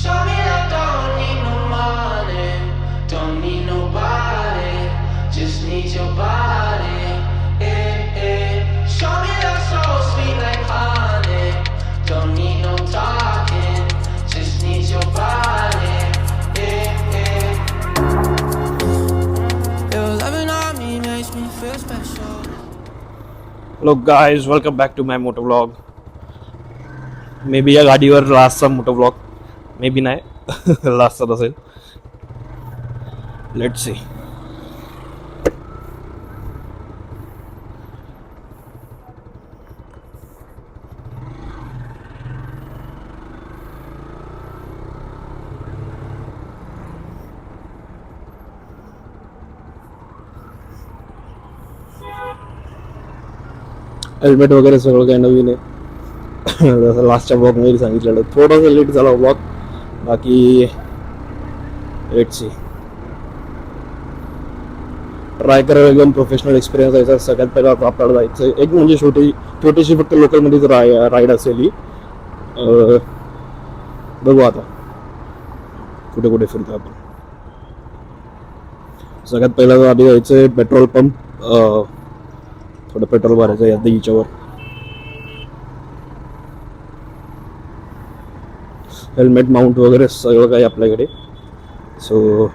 Show me I don't need no money, don't need nobody, just need your body. Show me that soul sweet like honey, don't need no talking, just need your body. Your loving on me makes me feel special. Hello guys, welcome back to my motor vlog. Maybe या गाडीवर लास्टचा moto vlog, may be नाही लास्टचा असेल. Let see. Helmet वगैरे सगळं काही नवीन आहे. जसं लास्टच्या ब्लॉगमध्ये सांगितलेलं, थोडासा लेट झाला ब्लॉग. बाकी लेट्स सी. ट्राय करायला एकदम प्रोफेशनल एक्सपिरियन्स यायचा. सगळ्यात पहिला आपल्याला जायचं एक म्हणजे छोटीशी फक्त लोकलमध्येच राईड असेल ही. बघू आता कुठे कुठे फिरतो आपण. सगळ्यात पहिला आधी जायचं पेट्रोल पंप. थोडं पेट्रोल भरायचं या हिच्यावर. हेल्मेट माउंट वगैरे सगळं काही आपल्याकडे. सो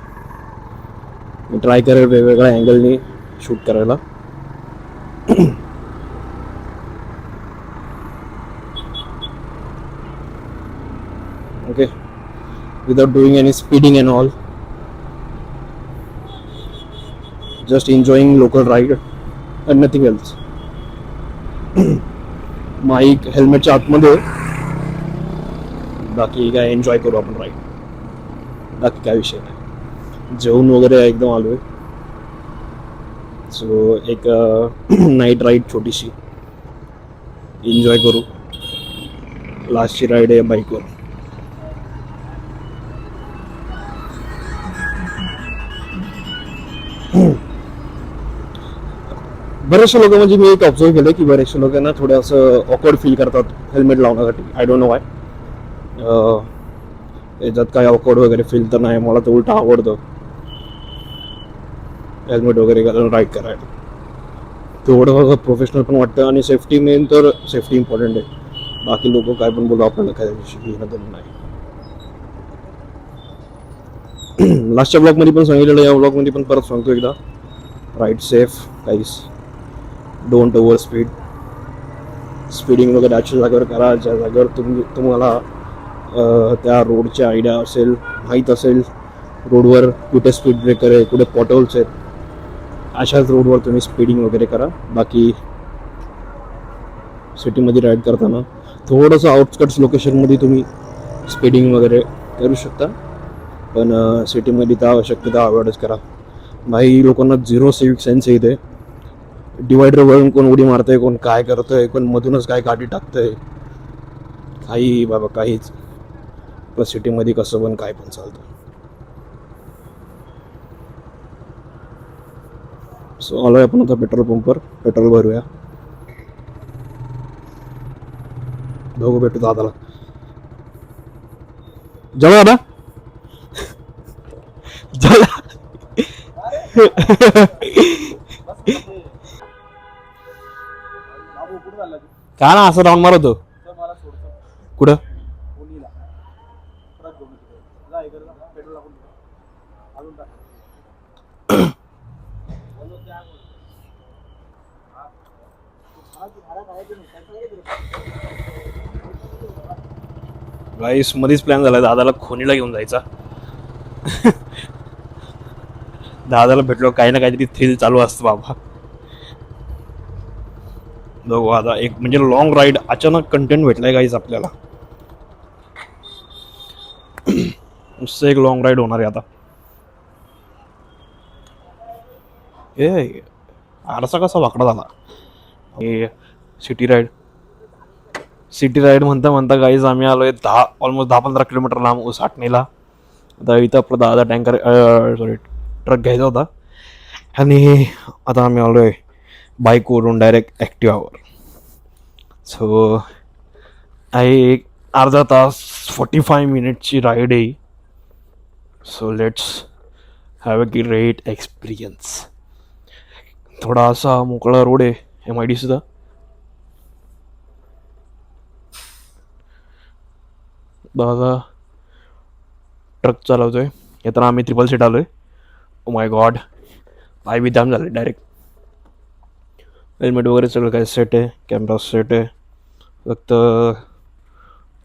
मी ट्राय करेल वेगवेगळ्या अँगलनी शूट करायला. Okay, without doing any speeding and all, just enjoying local ride and nothing else. Mike हेल्मेटच्या आतमध्ये, बाकी काय एन्जॉय करू आपण राईड. बाकी काय विषय नाही. जेवण वगैरे एकदम आलोय. सो एक नाईट राईड छोटीशी एन्जॉय करू. लास्टची राईड आहे बाईकवर. बरेचसे लोक, म्हणजे मी एक ऑब्झर्व केलं की बरेचसे लोकांना थोडं असं ऑकवर्ड फील करतात हेल्मेट लावण्यासाठी. I don't know Y. याच्यात काय ऑकवर्ड वगैरे फील तर नाही. मला तर उलट आवडतं हेल्मेट वगैरे घालून राईड करायला. तेवढं प्रोफेशनल पण वाटतं आणि सेफ्टी, मेन तर सेफ्टी इम्पॉर्टंट आहे. बाकी लोक काय पण बोलू, आपल्याला काय घेणं देणं नाही. लास्टच्या ब्लॉगमध्ये पण सांगितलेलं, या ब्लॉगमध्ये पण परत सांगतो एकदा, ride safe guys. Don't over speeding वगैरे अशा जागेवर करा ज्या जागेवर तुम्हाला त्या रोडची आयडिया असेल, माहीत असेल रोडवर कुठे स्पीड ब्रेकर आहे, कुठे पॉटहोल्स आहेत. अशाच रोडवर तुम्ही स्पीडिंग वगैरे करा. बाकी सिटीमध्ये राईड करताना थोडंसं आउटस्कट्स लोकेशनमध्ये तुम्ही स्पीडिंग वगैरे करू शकता, पण सिटीमध्ये त्या शक्यता अवॉइडच करा. भाई लोकांना झिरो सिविक सेन्स येते. डिवायडरवरून कोण उडी मारतंय, कोण काय करतंय, कोण मधूनच काय गाडी टाकतंय, काही बाबा काहीच. पण सिटीमध्ये कसं पण काय पण चालतं. सो आलोय आपण आता पेट्रोल पंपवर. पेट्रोल भरूया. बघू भेटू दादाला. जेव्हा दादा काय ना असं राऊंड मारतो. कुठं गाईस मध्येच प्लॅन झाला दादाला खोनीला घेऊन जायचा. दादाला भेटलो, काही ना काहीतरी थ्रिल चालू असतं बाबा. बघू आता, एक म्हणजे लॉंग राईड अचानक कंटेंट भेटलाय गाईस आपल्याला. नुसतं एक लॉंग राईड होणार आहे आता. ए आरसा कसा वाकडा झाला. सिटी राईड म्हणता म्हणता गाईज आम्ही आलोय ऑलमोस्ट 10-15 किलोमीटर लांब उसाटणीला. आता इथं आपला दादा टँकर ट्रक घ्यायचा होता आणि आता आम्ही आलोय बाईकवरून डायरेक्ट ॲक्टिवावर. सो आहे एक अर्धा तास 45 मिनिटची राईड आहे. So let's have a great experience. थोडा असा मोकळा रोड आहे MID सुद्धा. बघा ट्रक चालवतोय. येताना आम्ही 3 सीट आलोय. ओ माय गॉड, पाय बी जाम झाले डायरेक्ट. हेल्मेट वगैरे सगळं काय सेट आहे. कॅमेरा सेट आहे. फक्त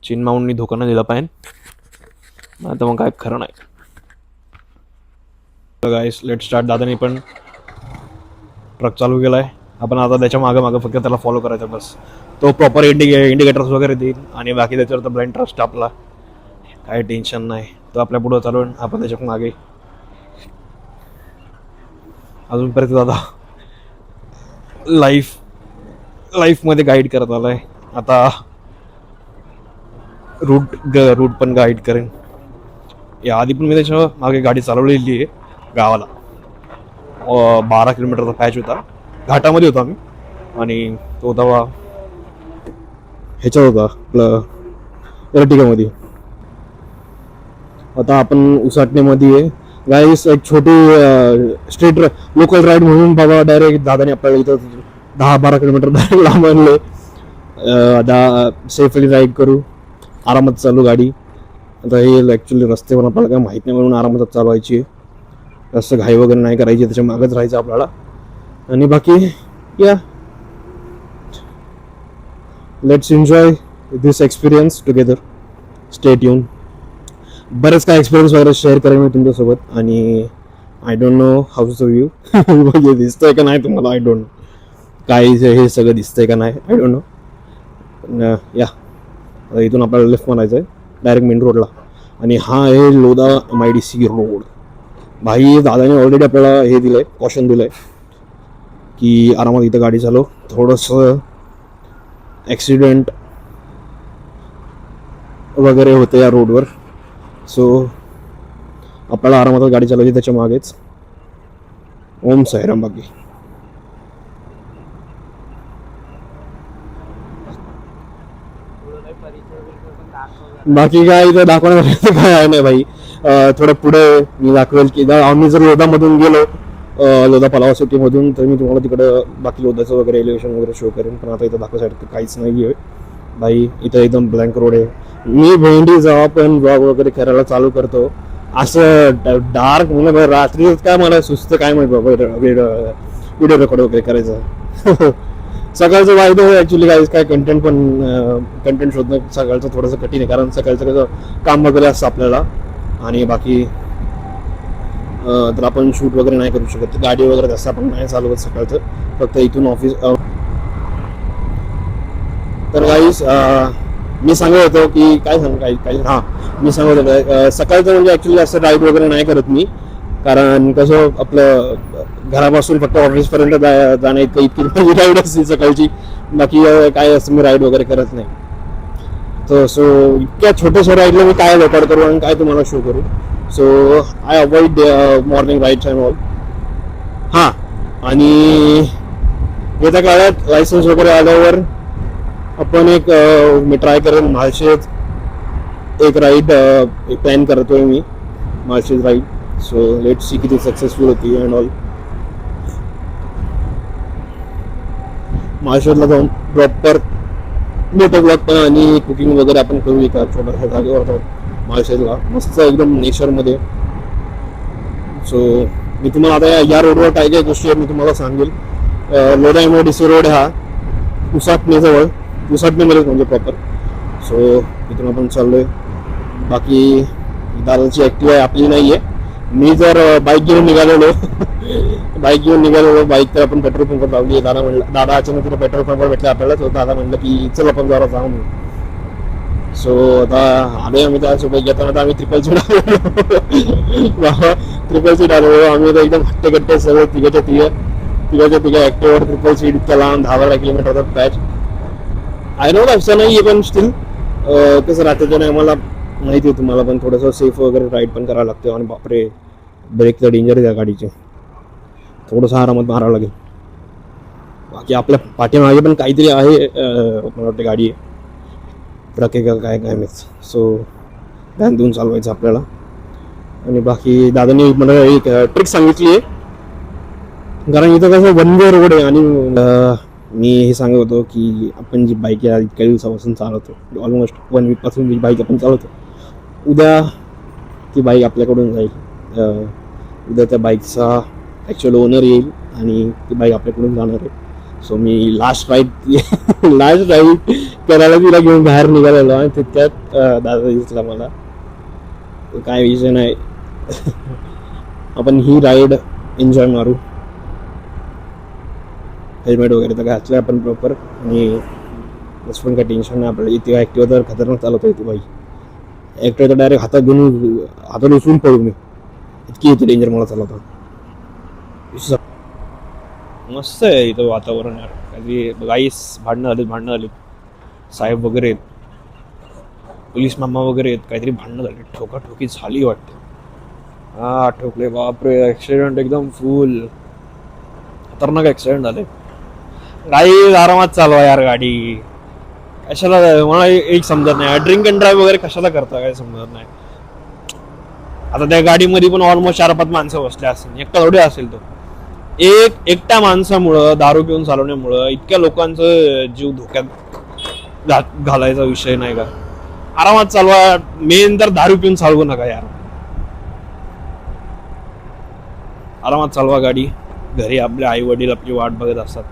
चिन माऊंनी धोका नाही दिला पाहिजे. आता मग काय खरं नाही. गाईस लेट स्टार्ट. दादानी पण ट्रक चालू केला आहे. आपण आता त्याच्या मागं फक्त त्याला फॉलो करायचं बस. तो प्रॉपर इंडिकेटर्स वगैरे देईल आणि बाकी त्याच्यावर तर ब्लाइंड ट्रस्ट आपला. काही टेन्शन नाही. तो आपल्या पुढं चालू आपण त्याच्या मागे. अजूनपर्यंत दादा लाईफमध्ये गाईड करत आलाय. आता रूट पण गाईड करेन. या आधी पण मी त्याच्या मागे गाडी चालवलेली आहे गावाला. 12 किलोमीटरचा पॅच होता. घाटामध्ये होता आम्ही आणि तो तेव्हा ह्याच्यात होता आपलं एर्टिगामध्ये. आता आपण उसाटणेमध्ये आहे गाईस. एक छोटी स्ट्रीट लोकल राईड म्हणून बाबा डायरेक्ट दादाने आपल्याला इथं 10-12 किलोमीटर डायरेक्ट लांब आणले. सेफली राईड करू. आरामात चालू गाडी. आता हे ॲक्च्युली रस्ते पण आपल्याला काय माहीत नाही म्हणून आरामात चालवायची आहे. जास्त घाई वगैरे नाही करायची. त्याच्या मागच राहायचं आपल्याला. आणि बाकी या let's enjoy this experience together. Stay tune. बरेच काय एक्सपिरियन्स वगैरे शेअर करेन मी तुमच्यासोबत. आणि I don't no house the view. म्हणजे दिसतंय का नाही तुम्हाला. आय डोंट नो काय हे सगळं दिसतंय का नाही. I don't no. या इथून आपल्याला लेफ्ट मारायचं आहे डायरेक्ट मेन रोडला. आणि हा आहे लोधा MIDC रोड. भाई दादाने ऑलरेडी आपल्याला हे दिलं आहे, कॉशन दिलं आहे की आरामात इथं गाडी चालव. थोडंसं ॲक्सिडेंट वगैरे होतं या रोडवर. सो आपल्याला आरामात गाडी चालवायची. त्याच्या मागेच ओम साईराम. बाकी काय इथं दाखवण्यासाठी काय आहे नाही भाई. थोडं पुढे मी दाखवेल की आम्ही जर लोधामधून गेलो, लोधा पलावा सिटीमधून, तर मी तुम्हाला तिकडं बाकी लोधाचं वगैरे एलिव्हेशन वगैरे शो करेन. पण आता इथं दाखवायसाठी काहीच नाही आहे भाई. इथं एकदम ब्लँक रोड आहे. मी भेंडी जेव्हा पण ब्लॉग वगैरे करायला चालू करतो असं डार्क म्हणजे रात्री काय मला सुस्त काय माहिती बाबा व्हिडिओ रेकॉर्ड वगैरे करायचं. सकाळचं वायदो ॲक्च्युली काय कंटेंट शोधणं सकाळचं थोडंसं कठीण आहे. कारण सकाळचं कसं काम वगैरे असतं आपल्याला. आणि बाकी तर आपण शूट वगैरे नाही करू शकत. गाडी वगैरे तसं आपण नाही चालवत सकाळचं. फक्त इथून ऑफिस. तर गाईस मी सांगत होतो की काय मी सांगत होतो सकाळचं म्हणजे ॲक्च्युली असं राईड वगैरे नाही करत मी. कारण कसं आपलं घरापासून फक्त ऑफिसपर्यंत जाणं इतकी माझी राईड असते सकाळची. बाकी काय असं मी राईड वगैरे करत नाही. तर सो इतक्या छोट्याशा राईडला मी काय रेकॉर्ड करू आणि काय तुम्हाला शो करू. So I avoid morning rides and all. हां, आणि येत्या काळात लायसन्स वगैरे आल्यावर आपण मी ट्राय करेन माळशेज एक राईड प्लॅन करतोय मी. Malshej ride. So let's see किती सक्सेसफुल होती अँड ऑल. माळशेजला जाऊन प्रॉपर मोठं ब्लॉग पण आणि कुकिंग वगैरे आपण करू एका छोट्याशा जागेवर जाऊन माळशेजला मस्त एकदम नेचरमध्ये. सो मी तुम्हाला आता या रोडवर काय काय गोष्टी आहेत मी तुम्हाला सांगेल. लोधा MIDC रोड हा उसाटणेजवळ, उसाटणेमध्येच म्हणजे प्रॉपर. सो इथून आपण चाललोय. बाकी दादाची ॲक्टिव्हा आपली नाही आहे. मी जर बाईक घेऊन निघालेलो बाईक तर आपण पेट्रोल पंपवर लावली. दादा अचानक तिथे पेट्रोल पंपवर भेटले आपल्याला. तो दादा म्हणलं की चल आपण जरा जाऊ म्हणून. सो आता आलोय आम्ही त्यासोबत. येताना तर आम्ही ट्रिपल सीट आलो. आम्ही तर एकदम हट्टेकट्टे सगळे तिघाच्या तिघा ॲक्टिव्हावर ट्रिपल सीट इतक्या लांब 10-12 किलोमीटरचा पॅच. आय नो असं नाही आहे पण स्टील कसं राहतं त्याने आम्हाला माहिती आहे तुम्हाला. पण थोडंसं सेफ वगैरे राईड पण करायला लागतं. आणि बापरे ब्रेक तर डेंजर आहे त्या गाडीचे. थोडंसं आरामात मारावं लागेल. बाकी आपल्या पाठीमागे पण काहीतरी आहे मला वाटतं गाडी आहे. ट्रक आहे का काय काय माहीत. सो ध्यान देऊन चालवायचं आपल्याला. आणि बाकी दादानी मला एक ट्रिक सांगितली आहे, कारण इथं कसं वन वे रोड आहे. आणि मी हे सांगत होतो की आपण जी बाईक या इतक्या दिवसापासून चालवतो, ऑलमोस्ट 1 वीकपासून जी बाईक आपण चालवतो, उद्या ती बाईक आपल्याकडून जाईल. उद्या त्या बाईकचा ॲक्च्युअल ओनर येईल आणि ती बाईक आपल्याकडून जाणार आहे. सो मी लास्ट राईड करायला तिला घेऊन बाहेर निघालेलो आणि तितक्यात दादा दिसला मला. काय विषय नाही, आपण ही राईड एन्जॉय मारू. हेल्मेट वगैरे तर घातलं आपण प्रॉपर. आणि तसं पण काही टेन्शन नाही आपल्याला. इथे ॲक्टिवा तर खतरनाक चालवता येते बाई. ॲक्टिवा तर डायरेक्ट हातात उचलून पडू मी, इतकी येते डेंजर मला चालवता. मस्त आहे इथं वातावरण यार. काहीतरी गाईस भांडणं आली, साहेब वगैरे आहेत, पोलीस मामा वगैरे आहेत, काहीतरी भांडणं झाली, ठोकाठोकी झाली वाटते. हा ठोकले बापरे, ॲक्सिडेंट एकदम फुल खतरनाक ॲक्सिडेंट झाले. गाडी आरामात चालवा यार गाडी. कशाला, मला एक समजत नाही, ड्रिंक अँड ड्राईव्ह वगैरे कशाला करता काय समजत नाही. आता त्या गाडीमध्ये पण ऑलमोस्ट 4-5 माणसं बसले असेल, एकटा थोडी असेल तो. एकट्या माणसामुळं, दारू पिऊन चालवण्यामुळं इतक्या लोकांचं जीव धोक्यात घालायचा विषय नाही का. आरामात चालवा. मेन तर दारू पिऊन चालवू नका यार. आरामात चालवा गाडी. घरी आपले आई वडील आपली वाट बघत असतात.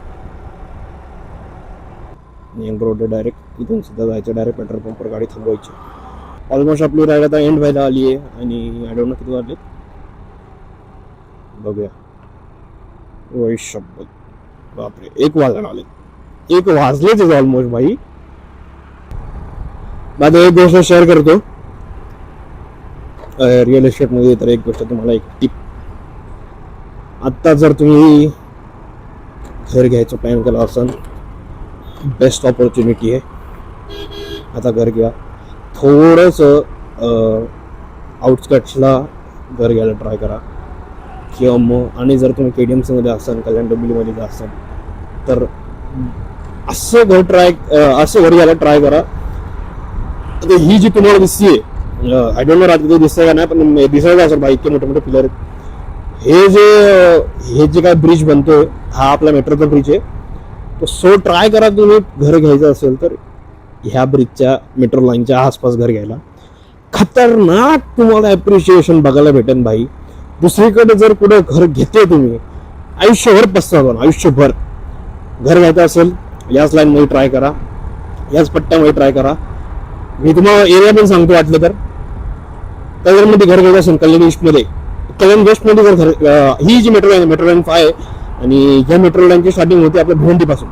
रोड डायरेक्ट इथून सुद्धा जायचं, डायरेक्ट पेट्रोल पंपवर गाडी थांबवायची. ऑलमोस्ट आपली राईड आता एंड व्हायला आली आहे. आणि आय डोंट नो किती वाजले, बघूया. शब्द बापरे, 1 वाजायला आले. 1 वाजलेच ऑलमोस्ट भाई. माझं एक गोष्ट शेअर करतो रिअल एस्टेटमध्ये. तर एक गोष्ट तुम्हाला, एक टिप. आत्ता जर तुम्ही घर घ्यायचं प्लॅन केला असाल, बेस्ट ऑपॉर्च्युनिटी आहे. आता घर घ्या. थोडंसं आउटस्कट्सला घर घ्यायला ट्राय करा. किंवा मग, आणि जर तुम्ही KDMCमध्ये असाल, कल्याण डोंबिवलीमध्ये असाल, तर असं घर घ्यायला ट्राय करा. आता ही जी तुम्हाला दिसते, आय डोंट नो रात्री दिसतंय का नाही, पण दिसायला असेल भाई, इतके मोठे मोठे पिलर आहेत. हे जे काय ब्रिज बनतोय, हा आपला मेट्रोचा ब्रिज आहे. सो ट्राय करा तुम्ही घर घ्यायचं असेल तर ह्या ब्रिजच्या, मेट्रो लाईनच्या आसपास घर घ्यायला. खतरनाक तुम्हाला ॲप्रिशिएशन बघायला भेटेल भाई. दुसरीकडे जर कुठं घर घेते तुम्ही, आयुष्यभर पस्तावा. आयुष्यभर घर घ्यायचं असेल याच लाईनमध्ये ट्राय करा, याच पट्ट्यामध्ये ट्राय करा. मी तुम्हाला एरिया पण सांगतो वाटलं तर. कल्याणमध्ये घर घ्यायचं असेल, कल्याण ईस्टमध्ये, कल्याण वेस्टमध्ये जर घर, ही जी मेट्रो लाईन 5 आहे. आणि ह्या मेट्रो लाईनची स्टार्टिंग होते आपल्या भिवंडीपासून.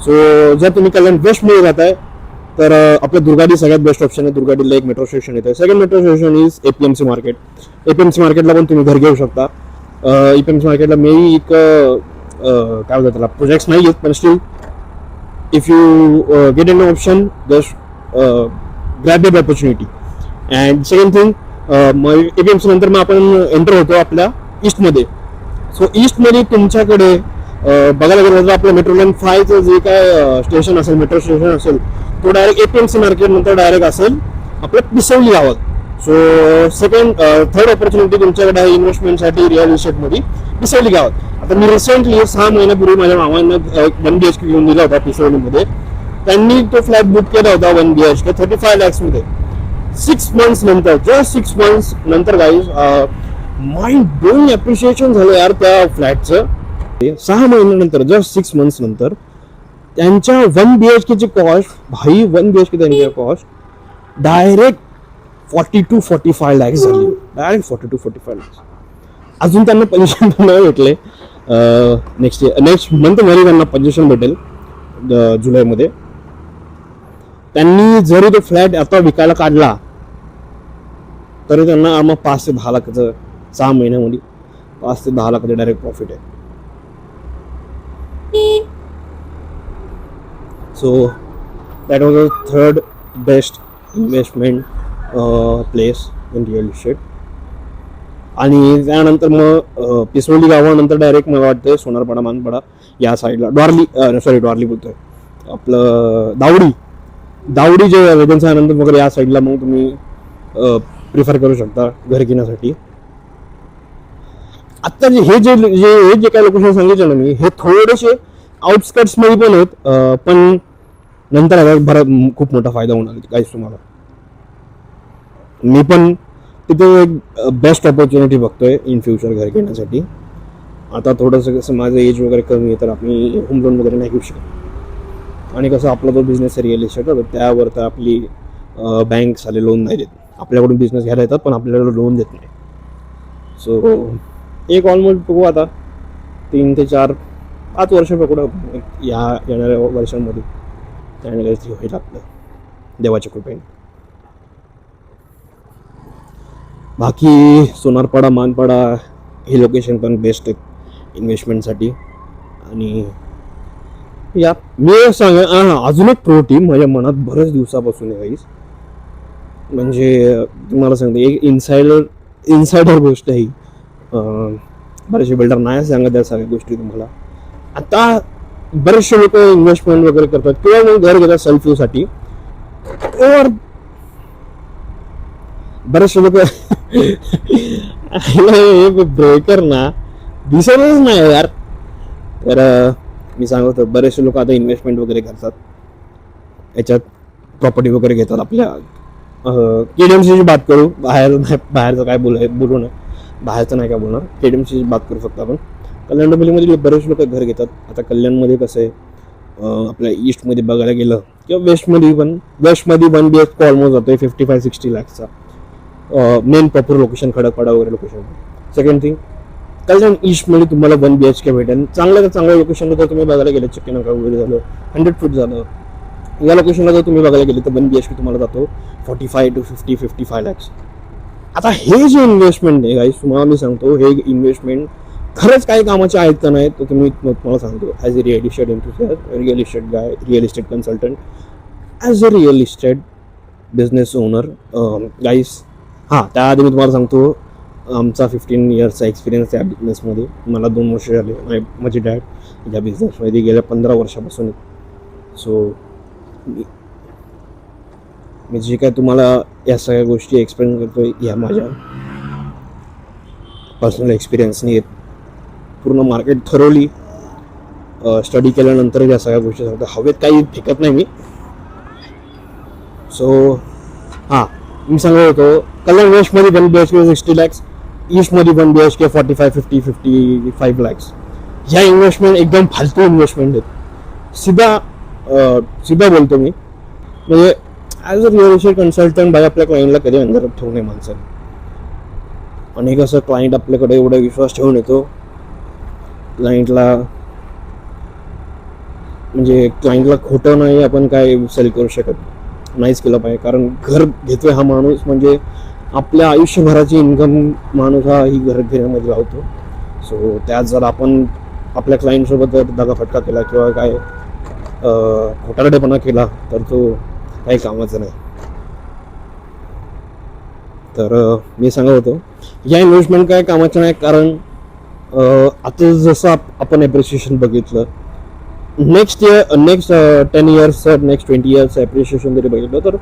सो जर तुम्ही कल्याण वेस्टमध्ये जाताय तर आपल्या दुर्गाडी सगळ्यात बेस्ट ऑप्शन आहे. दुर्गाडीला एक मेट्रो स्टेशन येतं. Second metro station is APMC market. APMC मार्केटला पण तुम्ही घर घेऊ शकता. APMC मार्केटला मे एक काय बोलतात त्याला, प्रोजेक्ट्स नाही आहेत, पण steel if you get an option, just grab that opportunity. And second thing, APMC नंतर मग आपण एंटर होतो आपल्या ईस्टमध्ये. सो ईस्टमध्ये तुमच्याकडे बघायला गेलं तर आपलं मेट्रो लाईन 5चं जे काय स्टेशन असेल, मेट्रो स्टेशन असेल, तो डायरेक्ट APMC मार्केट नंतर डायरेक्ट असेल आपल्या पिसवली गावात. सो थर्ड ऑपॉर्च्युनिटी तुमच्याकडे आहे इन्व्हेस्टमेंटसाठी रिअल इस्टेटमध्ये, पिसवली गावात. आता मी रिसेंटली 6 महिन्यापूर्वी माझ्या मामांना 1 BHK घेऊन दिला होता पिसवलीमध्ये. त्यांनी तो फ्लॅट बुक केला होता 1 BHK 35 lakhsमध्ये. 6 months नंतर, जस्ट 6 months नंतर गाईज, माइंड ब्लोइंग अप्रिशिएशन झालं यार त्या फ्लॅटचं. 6 महिन्यानंतर, जस्ट 6 months नंतर त्यांच्या 1 BHKची कॉस्ट, भाई 1 BHK त्यांची कॉस्ट डायरेक्ट 40-45 lakhs झाली. Direct 40-45 lakhs. अजून त्यांना पोझिशन नाही भेटले. नेक्स्ट मंथमध्ये त्यांना पोझिशन भेटेल जुलैमध्ये. त्यांनी जरी तो फ्लॅट आता विकायला काढला तरी त्यांना मग 5 ते 10 लाखाचं 6 महिन्यामध्ये 5 ते 10 लाखाचं डायरेक्ट प्रॉफिट आहे. So that was a third best investment place in real estate. आणि त्यानंतर मग पिसवली गावानंतर डायरेक्ट मला वाटतं सोनारपाडा, मानपाडा या साईडला, डॉर्ली बोलतोय, आपलं दावडी जे वेदनचा आनंद वगैरे या साईडला मग तुम्ही प्रिफर करू शकता घर घेण्यासाठी. आता हे जे काही लोकेशन सांगितलं ना मी, हे थोडेसे आउटस्कट्स मध्ये पण आहेत, पण नंतर आता खूप मोठा फायदा होणार काहीच तुम्हाला. मी पण तिथे एक बेस्ट ऑपॉर्च्युनिटी बघतोय इन फ्युचर घर घेण्यासाठी. आता थोडंसं कसं माझं एज वगैरे कमी आहे, तर आपली होम लोन वगैरे नाही घेऊ शकत. आणि कसं आपला जो बिझनेस आहे रिअल इस्टेट, त्यावर तर आपली बँक्स आले लोन नाही देत. आपल्याकडून बिझनेस घ्यायला येतात पण आपल्याला लोन देत नाही. सो एक ऑलमोस्ट बघू आता 3 ते 4-5 वर्ष बघू या येणाऱ्या वर्षांमध्ये त्याने काहीतरी होईल आपलं देवाच्या कृपेने. बाकी सोनारपाडा, मानपाडा हे लोकेशन पण बेस्ट आहेत इन्व्हेस्टमेंटसाठी. आणि या मी सांगा अजून एक प्रो टीम माझ्या मनात बऱ्याच दिवसापासून आहे गाईस. म्हणजे तुम्हाला सांगते एक इन्सायडर गोष्ट आहे. बरेचसे बिल्डर नाही सांगत या सगळ्या गोष्टी तुम्हाला. आता बरेचसे लोक इन्व्हेस्टमेंट वगैरे करतात किंवा मग घर घेतात सेल्फ यूसाठी. बरेचसे लोक ब्रेकर ना दिसतच नाही यार. तर मी सांगतो बरेचसे लोक आता इन्व्हेस्टमेंट वगैरे करतात याच्यात, प्रॉपर्टी वगैरे घेतात. आपल्या KDMCची बात करू, बाहेरचं काय बोलू नये, बाहेरचं नाही काय बोलणार, KDMCची बात करू फक्त आपण. कल्याण डोंबिवलीमध्ये बरेच लोक घर घेतात. आता कल्याणमध्ये कसं आहे, आपल्या ईस्टमध्ये बघायला गेलं किंवा वेस्टमध्ये 1 BHK ऑलमोस्ट जातोय 55-60 लाखचा. मेन प्रॉपर लोकेशन खडकपाडा वगैरे लोकेशन. सेकंड थिंग, कल्याण ईस्टमध्ये तुम्हाला 1 BHK भेटेल. चांगल्या लोकेशनला जर तुम्ही बघायला गेलं, चक्कीनगर वगैरे झालं, 100 फूट झालं, या लोकेशनला जर तुम्ही बघायला गेले तर 1 BHK तुम्हाला जातो 45 to 55 लाख. आता हे जे इन्व्हेस्टमेंट आहे गाईस, तुम्हाला मी सांगतो हे इन्व्हेस्टमेंट खरंच काही कामाचे आहेत का नाही, तर तुम्हाला सांगतो as a real estate enthusiast, real estate guy, real estate consultant, as a real estate business owner guys. हां, त्याआधी मी तुम्हाला सांगतो आमचा 15 इयर्सचा एक्सपिरियन्स आहे या बिझनेसमध्ये. मला 2 वर्ष झाले, माझे डॅड या बिझनेसमध्ये गेल्या 15 वर्षापासून. सो मी जे काय तुम्हाला या सगळ्या गोष्टी एक्सप्लेन करतोय या माझ्या पर्सनल एक्सपिरियन्सने आहेत. पूर्ण मार्केट थरोली स्टडी केल्यानंतर या सगळ्या गोष्टी सांगतो. हवेत काही फेकत नाही मी. सो हां, मी सांगत होतो कल्याण वेस्टमध्ये 1 BHK 60 lakhs, ईस्टमध्ये 1 BHK 45-55 lakhs. ह्या इन्व्हेस्टमेंट एकदम फालतू इन्व्हेस्टमेंट आहेत. सीधा बोलतो मी. म्हणजे as a real estate consultant by आपल्या क्लायंटला कधी अंधारात ठेवू नये माणसाने. आणि कसं क्लायंट आपल्याकडे एवढा विश्वास ठेवून येतो, क्लायंटला खोटं नाही आपण काय सेल करू शकत, नाहीच केलं पाहिजे. कारण घर घेतोय हा माणूस म्हणजे आपल्या आयुष्यभराची इन्कम माणूस हा ही घर घेण्यामध्ये लावतो. सो त्यात जर आपण आपल्या क्लायंटसोबत दगाफटका केला किंवा काय खोटारडेपणा केला तर तो काही कामाचं नाही. तर मी सांगत होतो या इन्व्हेस्टमेंट काय कामाचं नाही. कारण आता जसं आपण ॲप्रिसिएशन बघितलं, next 10 years, next 20 years appreciation जरी बघितलं, तर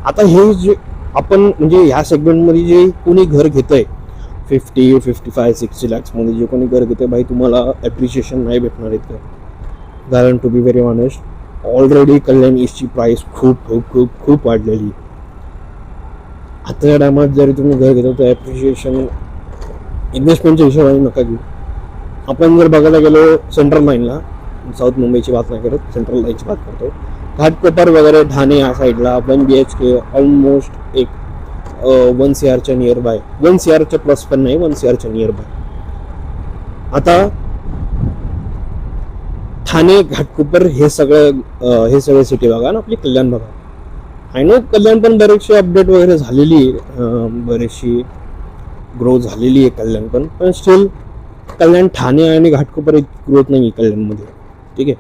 आता हे जे आपण म्हणजे ह्या सेगमेंटमध्ये जे कोणी घर घेतंय 50, 55, 60 lakhsमध्ये जे कोणी घर घेतंय, भाई तुम्हाला ॲप्रिसिएशन नाही भेटणार इतकं. कारण to be very honest, already Kalyan ईस्टची प्राईस खूप खूप खूप खूप वाढलेली. आताच्या टायमात जरी तुम्ही घर घेतो तर ॲप्रिशिएशन इन्व्हेस्टमेंटच्या हिशोबाने नका घेऊ. आपण जर बघायला गेलो सेंट्रल लाईनला, साऊथ मुंबईची बात नाही करत, सेंट्रल लाईनची बात करतो, घाटकोपर वगैरे ठाणे या साईडला 1 BHK ऑलमोस्ट एक 1 CRच्या नियर बाय, 1 CRच्या प्लस पण नाही, 1 CRच्या नियर बाय. आता ठाणे, घाटकोपर हे सगळे सिटी बघा आणि आपली कल्याण बघा. आय नो कल्याण पण बरेचशी अपडेट वगैरे झालेली आहे, बरीचशी ग्रोथ झालेली आहे कल्याण पण स्टील कल्याण, ठाणे आणि घाटकोपर इतकी ग्रोथ नाही आहे कल्याणमध्ये. ठीक आहे,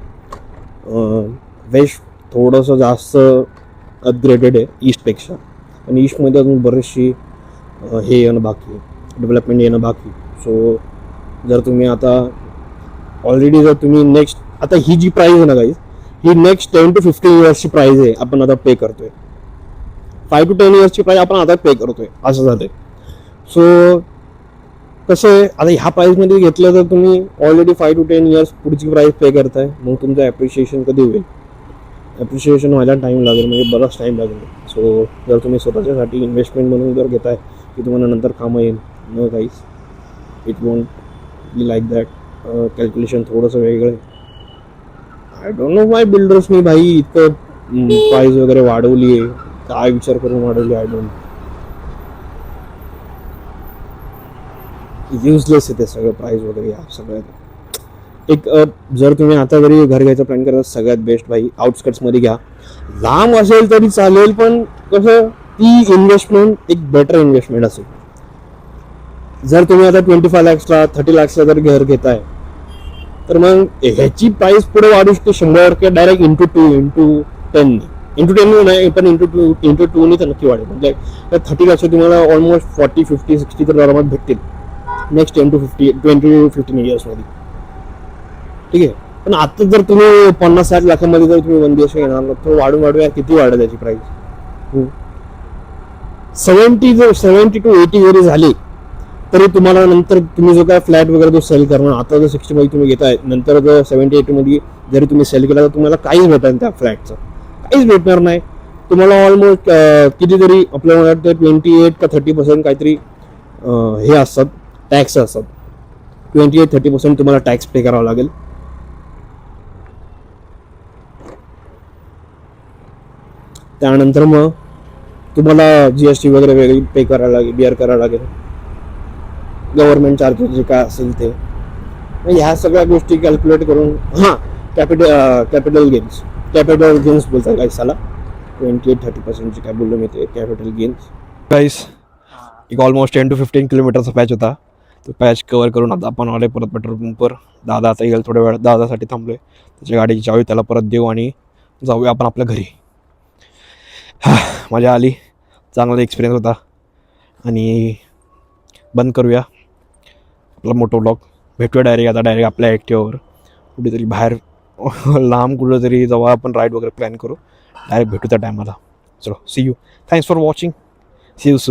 वेस्ट थोडंसं जास्त अपग्रेडेड आहे ईस्टपेक्षा, आणि ईस्टमध्ये अजून बरीचशी हे येणं बाकी, डेव्हलपमेंट येणं बाकी. सो जर तुम्ही आता ऑलरेडी जर तुम्ही नेक्स्ट, आता ही जी प्राईस आहे ना गाईज, ही नेक्स्ट 10 to 15 इयर्सची प्राईज आहे, आपण आता पे करतोय. 5 to 10 इयर्सची प्राईज आपण आता पे करतोय, असं झालंय. सो कसं आहे, आता ह्या प्राईजमध्ये घेतलं तर तुम्ही ऑलरेडी 5 to 10 इयर्स पुढची प्राईस पे करताय. मग तुमचं ॲप्रिशिएशन कधी होईल? ॲप्रिशिएशन व्हायला टाईम लागेल, म्हणजे बराच टाईम लागेल. सो जर तुम्ही स्वतःच्यासाठी इन्व्हेस्टमेंट म्हणून जर घेताय की तुम्हाला नंतर कामं येईल, no guys, it won't be like that. Calculation थोडंसं वेगळं आहे. आय डोंट नो वाय बिल्डर्सनी भाई इतकं प्राईस वगैरे वाढवली आहे, काय विचार करून वाढवली, आय डोंट. युजलेस आहे ते सगळं प्राईस वगैरे या सगळ्यात. एक जर तुम्ही आता जरी घर घ्यायचा प्लॅन करता, सगळ्यात बेस्ट भाई आउटस्कट्समध्ये घ्या. लांब असेल तरी चालेल, पण कसं ती इन्व्हेस्टमेंट एक बेटर इन्व्हेस्टमेंट असेल. जर तुम्ही आता 25 lakhsला 30 lakhsला जर घर घेताय, तर मग ह्याची प्राईस पुढे वाढू शकते 100%. डायरेक्ट इंटू 10 नाही, पण इंटू 2 तर नक्की वाढेल. म्हणजे 30 lakhs तुम्हाला ऑलमोस्ट 40, 50, 60 तर आरामात भेटतील नेक्स्ट 10 to 15 इयर्समध्ये. ठीक आहे. पण आता जर तुम्ही 50-60 लाखांमध्ये जर तुम्ही 1 BHK घेणार, तर वाढूया किती वाढेल त्याची प्राईस. 70 to 80 जरी झाली तरी तुम्हाला नंतर तुम्ही जो काय फ्लॅट वगैरे जो सेल करणार, आता जर 60 मध्ये तुम्ही घेताय, नंतर जर 70-80 मध्ये जरी तुम्ही सेल केला तर तुम्हाला काहीच भेटेल त्या फ्लॅटचं, काहीच भेटणार नाही तुम्हाला. ऑलमोस्ट कितीतरी आपल्याला वाटतं 28 का 30% काहीतरी हे असतात, टॅक्स असतात. 28-30% तुम्हाला टॅक्स पे करावा लागेल. त्यानंतर मग तुम्हाला GST वगैरे वेगळी पे करायला लागेल, बिअर करायला लागेल. गव्हर्नमेंट चार्जेस जे काय असेल ते, ह्या सगळ्या गोष्टी कॅल्क्युलेट करून. हां, कॅपिटल गेन्स बोलतात गाईस त्याला. 28-30% काय बोललो मी ते कॅपिटल गेन्स. गाईस, एक ऑलमोस्ट 10 to 15 किलोमीटरचा पॅच होता. तो पॅच कवर करून आता आपण आले परत पेट्रोल पंपवर. दादा आता येईल थोड्या वेळ, दादासाठी थांबलोय. त्याच्या गाडीची चावी त्याला परत देऊ आणि जाऊया आपण आपल्या घरी. मजा आली, चांगला एक्सपिरियन्स होता. आणि बंद करूया आपला मोठो ब्लॉग. भेटूया डायरेक्ट आपल्या ॲक्टिव्हावर कुठेतरी बाहेर लांब कुठेतरी जेव्हा आपण राईड वगैरे प्लॅन करू. डायरेक्ट भेटू त्या टायमाला. चलो, see you. Thanks for watching. See you soon.